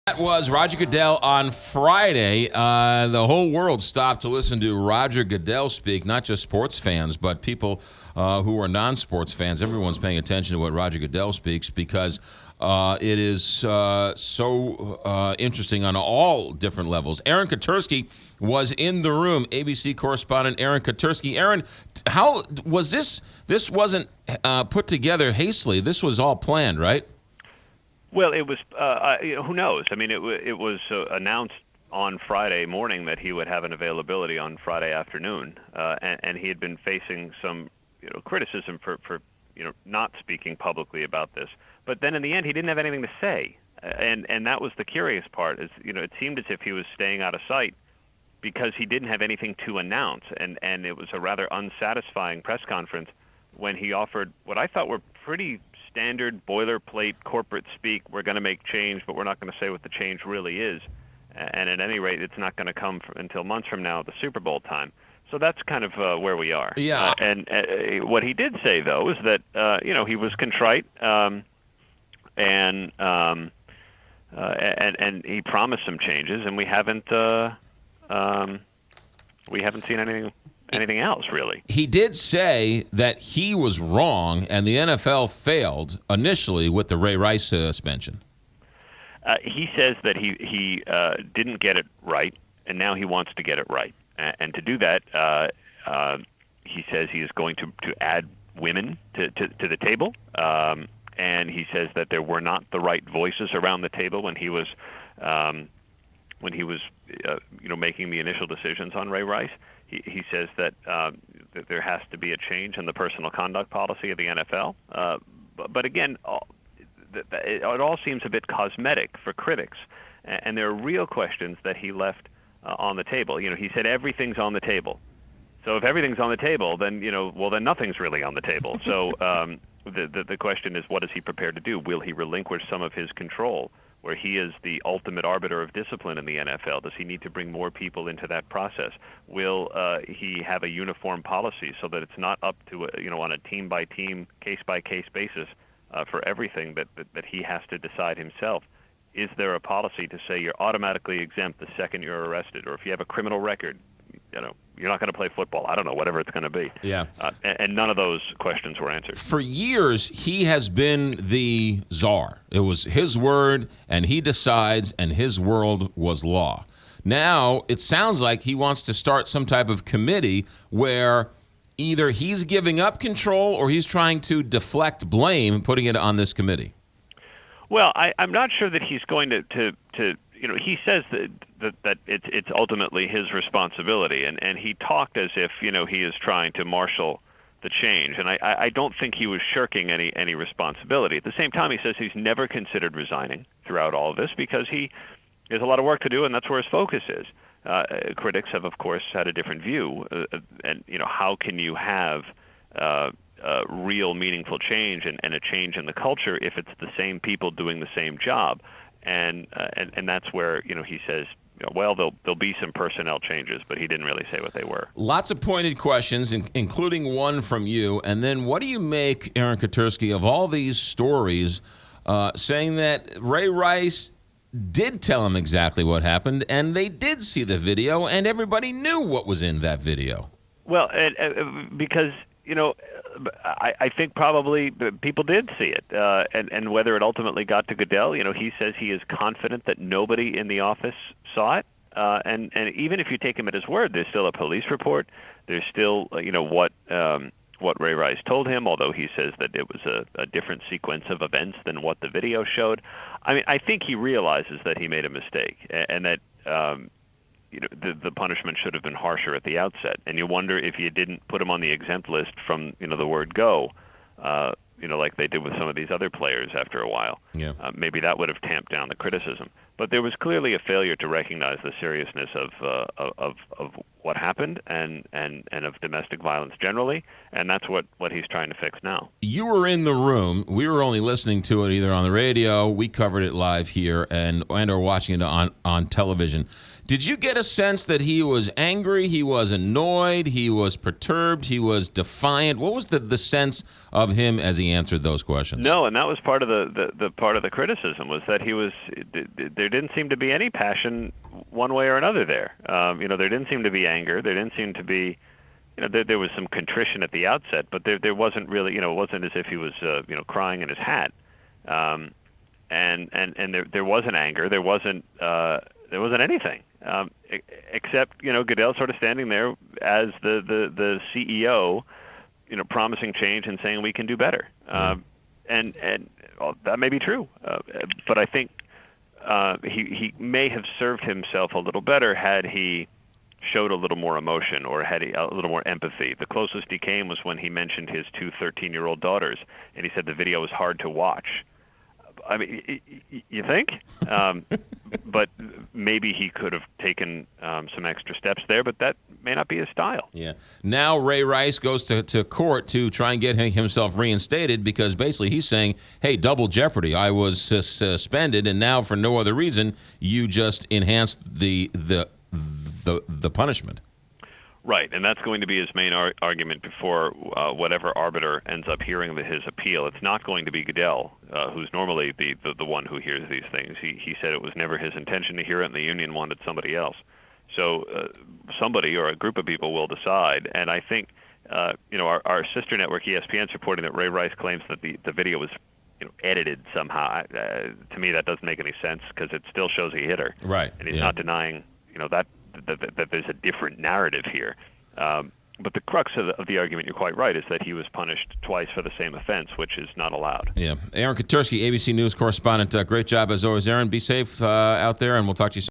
That was Roger Goodell on Friday. The whole world stopped to listen to Roger Goodell speak, not just sports fans, but people who are non-sports fans. Everyone's paying attention to what Roger Goodell speaks because it is so interesting on all different levels. Aaron Katersky was in the room, ABC correspondent Aaron Katersky. Aaron, how was this? This wasn't put together hastily. This was all planned, right? Well, it was. Who knows? I mean, it was announced on Friday morning that he would have an availability on Friday afternoon, and he had been facing some, criticism for not speaking publicly about this. But then in the end, he didn't have anything to say, and that was the curious part. Is it seemed as if he was staying out of sight because he didn't have anything to announce, and it was a rather unsatisfying press conference when he offered what I thought were pretty standard boilerplate corporate speak. We're going to make change, but we're not going to say what the change really is. And at any rate, it's not going to come until months from now, the Super Bowl time. So that's kind of where we are. Yeah. And what he did say, though, is that he was contrite, and he promised some changes, and we haven't seen anything else, really. He did say that he was wrong and the NFL failed initially with the Ray Rice suspension. He says that he didn't get it right, and now he wants to get it right. And to do that, he says he is going to add women to the table. And he says that there were not the right voices around the table when he was making the initial decisions on Ray Rice. He says that there has to be a change in the personal conduct policy of the NFL. But again, it all seems a bit cosmetic for critics. And there are real questions that he left on the table. He said everything's on the table. So if everything's on the table, then, then nothing's really on the table. So the question is, what is he prepared to do? Will he relinquish some of his control, where he is the ultimate arbiter of discipline in the NFL? Does he need to bring more people into that process? Will he have a uniform policy so that it's not up to, on a team-by-team, case-by-case basis for everything that he has to decide himself? Is there a policy to say you're automatically exempt the second you're arrested? Or if you have a criminal record, you're not going to play football. I don't know, whatever it's going to be. Yeah. And none of those questions were answered. For years, he has been the czar. It was his word, and he decides, and his world was law. Now, it sounds like he wants to start some type of committee where either he's giving up control or he's trying to deflect blame and putting it on this committee. Well, I'm not sure that he's going to he says that it's ultimately his responsibility, and he talked as if he is trying to marshal the change, and I don't think he was shirking any responsibility. At the same time, he says he's never considered resigning throughout all of this because he has a lot of work to do, and that's where his focus is. Critics have, of course, had a different view, and how can you have real meaningful change and a change in the culture if it's the same people doing the same job? And that's where he says, there'll be some personnel changes, but he didn't really say what they were. Lots of pointed questions, including one from you. And then what do you make, Aaron Katersky, of all these stories saying that Ray Rice did tell him exactly what happened, and they did see the video, and everybody knew what was in that video? Well, because I think probably people did see it, and whether it ultimately got to Goodell, he says he is confident that nobody in the office saw it, and even if you take him at his word, there's still a police report. There's still what Ray Rice told him, although he says that it was a different sequence of events than what the video showed. I mean, I think he realizes that he made a mistake, and that the punishment should have been harsher at the outset. And you wonder if you didn't put him on the exempt list from the word go, like they did with some of these other players after a while. Yeah. Maybe that would have tamped down the criticism. But there was clearly a failure to recognize the seriousness of what happened and of domestic violence generally, and that's what he's trying to fix now. You were in the room. We were only listening to it either on the radio. We covered it live here and or watching it on television. Did you get a sense that he was angry, he was annoyed, he was perturbed, he was defiant? What was the sense of him as he answered those questions? No, and that was part of the part of the criticism, was that there didn't seem to be any passion one way or another there. There didn't seem to be anger. There didn't seem to be, there was some contrition at the outset, but there wasn't really, it wasn't as if he was, crying in his hat. And there wasn't anger. There wasn't anything. Except, Goodell sort of standing there as the CEO, promising change and saying we can do better. And well, that may be true, but I think he may have served himself a little better had he showed a little more emotion or had a little more empathy. The closest he came was when he mentioned his two 13-year-old daughters, and he said the video was hard to watch. I mean, you think? But maybe he could have taken some extra steps there, but that may not be his style. Yeah. Now Ray Rice goes to court to try and get himself reinstated because basically he's saying, hey, double jeopardy. I was suspended, and now for no other reason, you just enhanced the punishment. Right, and that's going to be his main argument before whatever arbiter ends up hearing his appeal. It's not going to be Goodell, who's normally the one who hears these things. He said it was never his intention to hear it, and the union wanted somebody else. So somebody or a group of people will decide. And I think, our sister network, ESPN, is reporting that Ray Rice claims that the video was edited somehow. To me, that doesn't make any sense because it still shows he hit her. Right. And he's not denying, that there's a different narrative here. But the crux of the argument, you're quite right, is that he was punished twice for the same offense, which is not allowed. Yeah. Aaron Katersky, ABC News correspondent. Great job as always, Aaron. Be safe out there, and we'll talk to you soon.